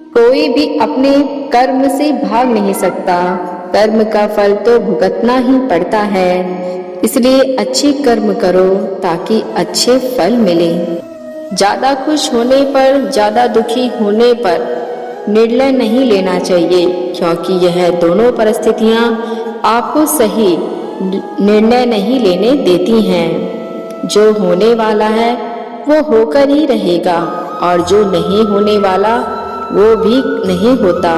कोई भी अपने कर्म से भाग नहीं सकता। कर्म का फल तो भुगतना ही पड़ता है। इसलिए अच्छे कर्म करो ताकि अच्छे फल मिले। ज्यादा खुश होने पर, ज्यादा दुखी होने पर निर्णय नहीं लेना चाहिए, क्योंकि यह दोनों परिस्थितियां आपको सही निर्णय नहीं लेने देती हैं। जो होने वाला है वो होकर ही रहेगा, और जो नहीं होने वाला वो भी नहीं होता।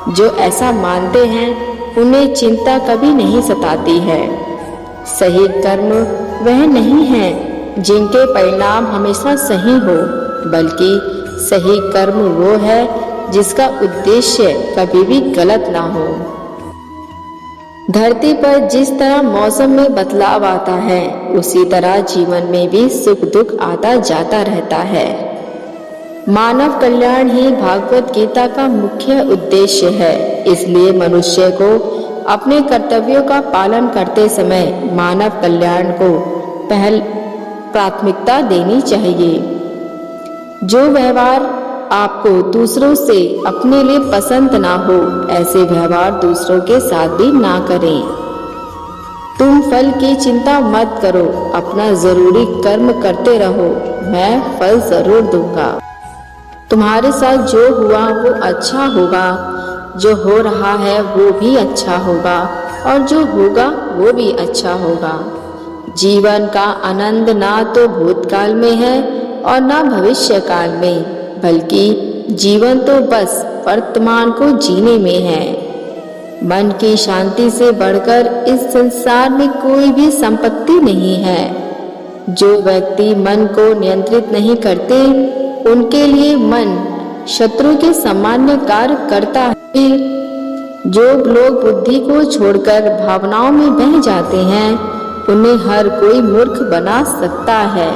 जो ऐसा मानते हैं उन्हें चिंता कभी नहीं सताती है। सही कर्म वह नहीं है जिनके परिणाम हमेशा सही हो, बल्कि सही कर्म वो है जिसका उद्देश्य कभी भी गलत ना हो। धरती पर जिस तरह मौसम में बदलाव आता है, उसी तरह जीवन में भी सुख दुख आता जाता रहता है। मानव कल्याण ही भागवत गीता का मुख्य उद्देश्य है। इसलिए मनुष्य को अपने कर्तव्यों का पालन करते समय मानव कल्याण को प्राथमिकता देनी चाहिए। जो व्यवहार आपको दूसरों से अपने लिए पसंद ना हो, ऐसे व्यवहार दूसरों के साथ भी ना करें। तुम फल की चिंता मत करो, अपना जरूरी कर्म करते रहो, मैं फल जरूर दूंगा। तुम्हारे साथ जो हुआ वो अच्छा होगा, जो हो रहा है वो भी अच्छा होगा, और जो होगा वो भी अच्छा होगा। जीवन का आनंद ना तो भूतकाल में है और ना भविष्य काल में, बल्कि जीवन तो बस वर्तमान को जीने में है। मन की शांति से बढ़कर इस संसार में कोई भी संपत्ति नहीं है। जो व्यक्ति मन को नियंत्रित नहीं करते, उनके लिए मन शत्रु के सामान्य कार्य करता है। जो लोग बुद्धि को छोड़कर भावनाओं में बह जाते हैं, उन्हें हर कोई मूर्ख बना सकता है।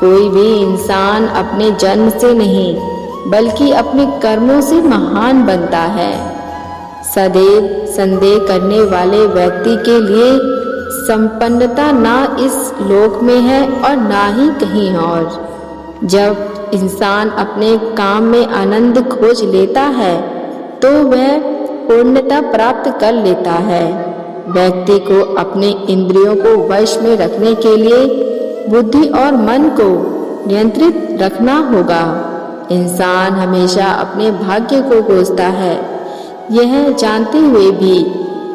कोई भी इंसान अपने जन्म से नहीं, बल्कि अपने कर्मों से महान बनता है। सदैव संदेह करने वाले व्यक्ति के लिए संपन्नता ना इस लोक में है और ना ही कहीं और। जब इंसान अपने काम में आनंद खोज लेता है, तो वह पूर्णता प्राप्त कर लेता है। व्यक्ति को अपने इंद्रियों को वश में रखने के लिए बुद्धि और मन को नियंत्रित रखना होगा। इंसान हमेशा अपने भाग्य को कोसता है, यह जानते हुए भी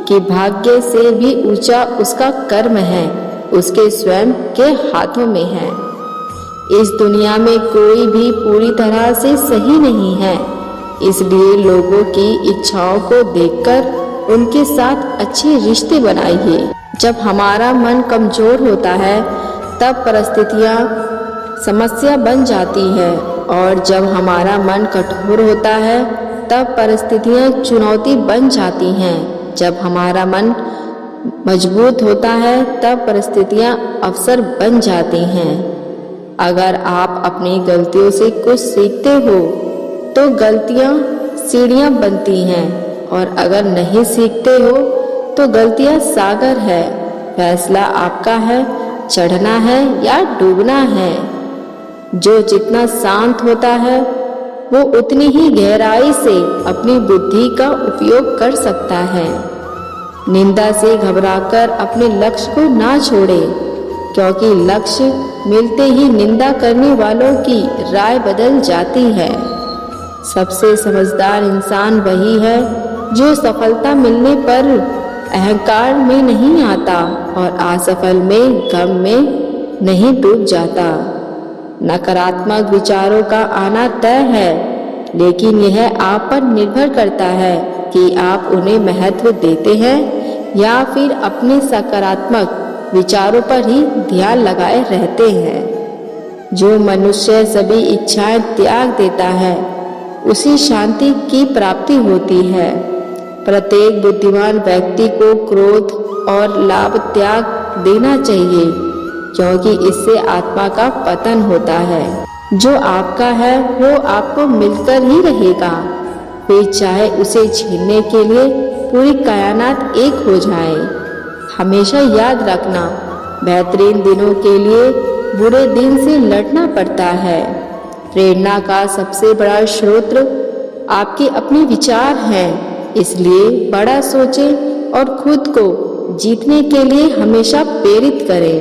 कि भाग्य से भी ऊंचा उसका कर्म है, उसके स्वयं के हाथों में है। इस दुनिया में कोई भी पूरी तरह से सही नहीं है, इसलिए लोगों की इच्छाओं को देखकर उनके साथ अच्छे रिश्ते बनाइए। जब हमारा मन कमजोर होता है, तब परिस्थितियाँ समस्या बन जाती है, और जब हमारा मन कठोर होता है, तब परिस्थितियाँ चुनौती बन जाती हैं। जब हमारा मन मजबूत होता है, तब परिस्थितियाँ अवसर बन जाती हैं। अगर आप अपनी गलतियों से कुछ सीखते हो, तो गलतियाँ सीढ़ियाँ बनती हैं, और अगर नहीं सीखते हो तो गलतियाँ सागर है। फैसला आपका है, चढ़ना है या डूबना है। जो जितना शांत होता है, वो उतनी ही गहराई से अपनी बुद्धि का उपयोग कर सकता है। निंदा से घबराकर अपने लक्ष्य को ना छोड़े, क्योंकि लक्ष्य मिलते ही निंदा करने वालों की राय बदल जाती है। सबसे समझदार इंसान वही है जो सफलता मिलने पर अहंकार में नहीं आता और असफल में गम में नहीं डूब जाता। नकारात्मक विचारों का आना तय है, लेकिन यह आप पर निर्भर करता है कि आप उन्हें महत्व देते हैं या फिर अपने सकारात्मक विचारों पर ही ध्यान लगाए रहते हैं। जो मनुष्य सभी इच्छाएं त्याग देता है, उसी शांति की प्राप्ति होती है। प्रत्येक बुद्धिमान व्यक्ति को क्रोध और लाभ त्याग देना चाहिए, क्योंकि इससे आत्मा का पतन होता है। जो आपका है वो आपको मिलकर ही रहेगा, फिर चाहे उसे झेलने के लिए पूरी कायनात एक हो जाए। हमेशा याद रखना, बेहतरीन दिनों के लिए बुरे दिन से लड़ना पड़ता है। प्रेरणा का सबसे बड़ा स्रोत आपके अपने विचार हैं, इसलिए बड़ा सोचें और खुद को जीतने के लिए हमेशा प्रेरित करें।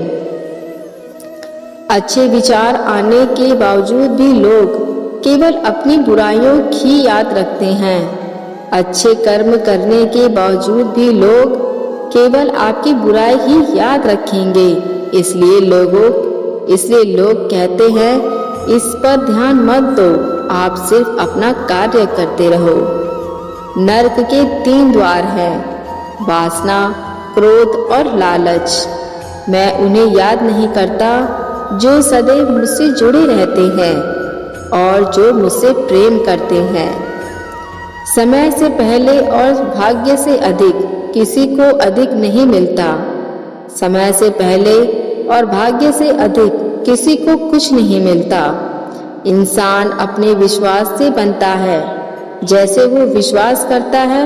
अच्छे विचार आने के बावजूद भी लोग केवल अपनी बुराइयों की याद रखते हैं। अच्छे कर्म करने के बावजूद भी लोग केवल आपकी बुराई ही याद रखेंगे। इसलिए लोग कहते हैं, इस पर ध्यान मत दो, आप सिर्फ अपना कार्य करते रहो। नरक के 3 द्वार हैं, वासना, क्रोध और लालच। मैं उन्हें याद नहीं करता जो सदैव मुझसे जुड़े रहते हैं और जो मुझसे प्रेम करते हैं। समय से पहले और भाग्य से अधिक किसी को अधिक नहीं मिलता। समय से पहले और भाग्य से अधिक किसी को कुछ नहीं मिलता। इंसान अपने विश्वास से बनता है। जैसे वो विश्वास करता है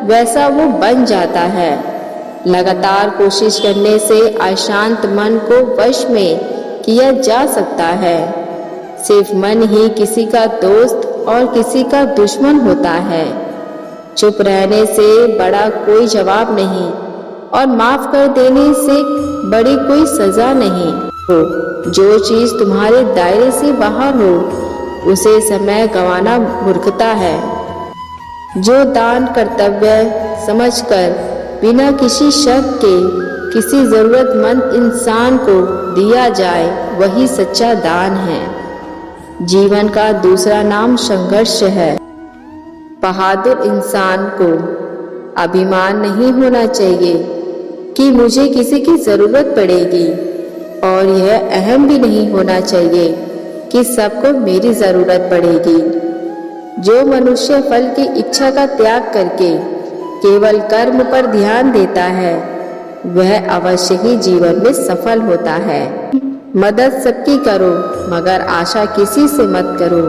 वैसा वो बन जाता है। लगातार कोशिश करने से अशांत मन को वश में किया जा सकता है। सिर्फ मन ही किसी का दोस्त और किसी का दुश्मन होता है। चुप रहने से बड़ा कोई जवाब नहीं और माफ कर देने से बड़ी कोई सजा नहीं हो। जो चीज तुम्हारे दायरे से बाहर हो उसे समय गंवाना मूर्खता है। जो दान कर्तव्य समझकर बिना किसी शक के किसी जरूरतमंद इंसान को दिया जाए वही सच्चा दान है। जीवन का दूसरा नाम संघर्ष है। बहादुर इंसान को अभिमान नहीं होना चाहिए कि मुझे किसी की जरूरत पड़ेगी, और यह अहम भी नहीं होना चाहिए कि सबको मेरी जरूरत पड़ेगी। जो मनुष्य फल की इच्छा का त्याग करके केवल कर्म पर ध्यान देता है वह अवश्य ही जीवन में सफल होता है। मदद सबकी करो मगर आशा किसी से मत करो,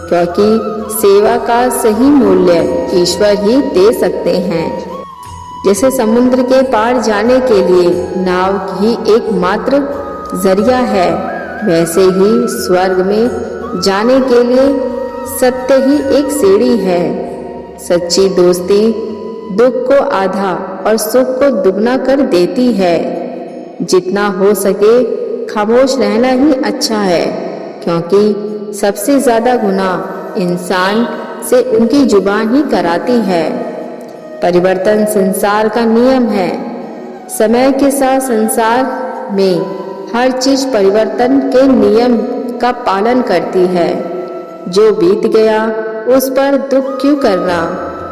क्योंकि सेवा का सही मूल्य ईश्वर ही दे सकते हैं। जैसे समुद्र के पार जाने के लिए नाव ही एकमात्र जरिया है, वैसे ही स्वर्ग में जाने के लिए सत्य ही एक सीढ़ी है। सच्ची दोस्ती दुख को आधा और सुख को दुगना कर देती है। जितना हो सके खामोश रहना ही अच्छा है, क्योंकि सबसे ज्यादा गुनाह इंसान से उनकी जुबान ही कराती है। परिवर्तन संसार का नियम है। समय के साथ संसार में हर चीज परिवर्तन के नियम का पालन करती है। जो बीत गया उस पर दुख क्यों करना,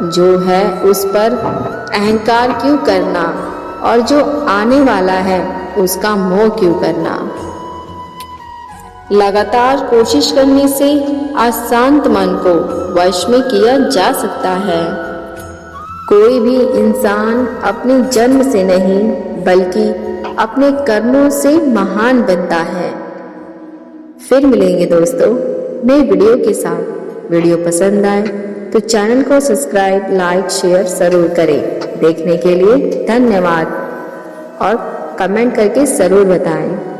जो है उस पर अहंकार क्यों करना, और जो आने वाला है उसका मोह क्यों करना। लगातार कोशिश करने से अशांत मन को वश में किया जा सकता है। कोई भी इंसान अपने जन्म से नहीं बल्कि अपने कर्मों से महान बनता है। फिर मिलेंगे दोस्तों नए वीडियो के साथ। वीडियो पसंद आए तो चैनल को सब्सक्राइब, लाइक, शेयर जरूर करें। देखने के लिए धन्यवाद और कमेंट करके जरूर बताएं।